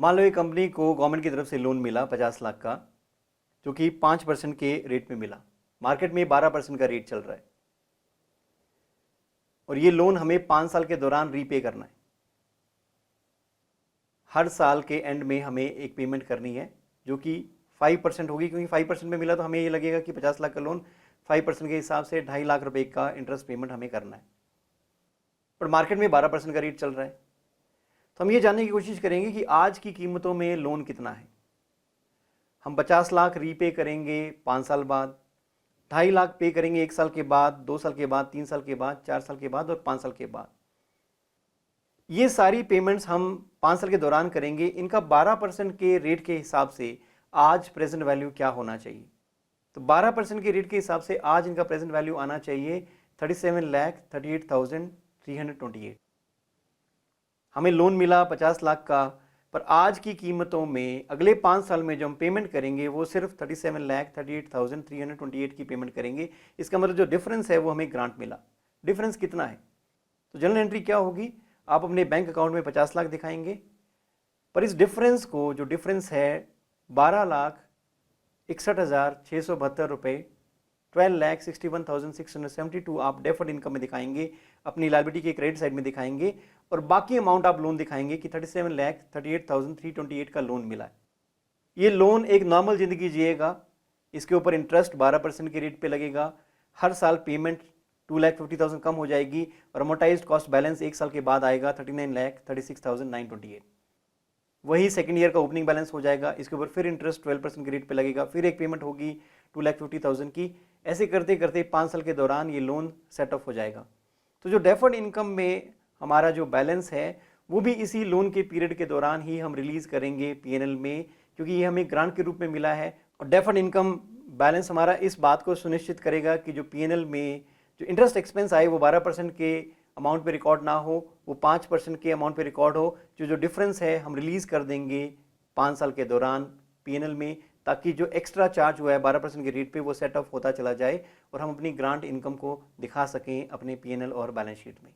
मान लो एक कंपनी को गवर्नमेंट की तरफ से लोन मिला 50 लाख का, जो कि 5% के रेट में मिला। मार्केट में 12% का रेट चल रहा है और ये लोन हमें 5 साल के दौरान रीपे करना है। हर साल के एंड में हमें एक पेमेंट करनी है जो कि 5% होगी, क्योंकि 5% में मिला तो हमें ये लगेगा कि 50 लाख का लोन 5% के हिसाब से 2.5 लाख रुपए का इंटरेस्ट पेमेंट हमें करना है, पर मार्केट में 12% का रेट चल रहा है। तो हम ये जानने की कोशिश करेंगे कि आज की कीमतों में लोन कितना है। हम 50 लाख रीपे करेंगे 5 साल बाद, 2.5 लाख पे करेंगे 1 साल के बाद, 2 साल के बाद, 3 साल के बाद, 4 साल के बाद और 5 साल के बाद। ये सारी पेमेंट्स हम 5 साल के दौरान करेंगे। इनका 12% के रेट के हिसाब से आज प्रेजेंट वैल्यू क्या होना चाहिए? तो 12% के रेट के हिसाब से आज इनका प्रेजेंट वैल्यू आना चाहिए 37,38,328। हमें लोन मिला 50 लाख का, पर आज की कीमतों में अगले 5 साल में जो हम पेमेंट करेंगे वो सिर्फ 37,38,328 की पेमेंट करेंगे। इसका मतलब जो डिफरेंस है वो हमें ग्रांट मिला। डिफरेंस कितना है? तो जनरल एंट्री क्या होगी? आप अपने बैंक अकाउंट में 50 लाख दिखाएंगे, पर इस डिफरेंस को, जो डिफरेंस है 12,61,672 रुपये, 12,61,672 आप डेफर्ड इनकम में दिखाएंगे, अपनी लायबिलिटी के क्रेडिट साइड में दिखाएंगे, और बाकी अमाउंट आप लोन दिखाएंगे कि 37,38,328 का लोन मिला है। ये लोन एक नॉर्मल जिंदगी जिएगा, इसके ऊपर इंटरेस्ट 12% के रेट पे लगेगा, हर साल पेमेंट 2,50,000 कम हो जाएगी और अमोर्टाइज्ड कॉस्ट बैलेंस 1 साल के बाद आएगा 39,36,928। वही सेकंड ईयर का ओपनिंग बैलेंस हो जाएगा, इसके ऊपर फिर इंटरेस्ट 12% के रेट पे लगेगा, फिर एक पेमेंट होगी 2,50,000 की। ऐसे करते करते 5 साल के दौरान ये लोन सेट ऑफ हो जाएगा। तो जो डेफर्ड इनकम में हमारा जो बैलेंस है वो भी इसी लोन के पीरियड के दौरान ही हम रिलीज करेंगे पीएनएल में, क्योंकि ये हमें ग्रांट के रूप में मिला है। और डेफर्ड इनकम बैलेंस हमारा इस बात को सुनिश्चित करेगा कि जो पीएनएल में जो इंटरेस्ट एक्सपेंस आए वो 12% के अमाउंट पे रिकॉर्ड ना हो, वो 5% के अमाउंट पे रिकॉर्ड हो। जो डिफरेंस है हम रिलीज कर देंगे 5 साल के दौरान पीएनएल में, ताकि जो एक्स्ट्रा चार्ज हुआ है 12% के रेट पे वो सेट ऑफ होता चला जाए और हम अपनी ग्रांट इनकम को दिखा सकें अपने पीएनएल और बैलेंस शीट में।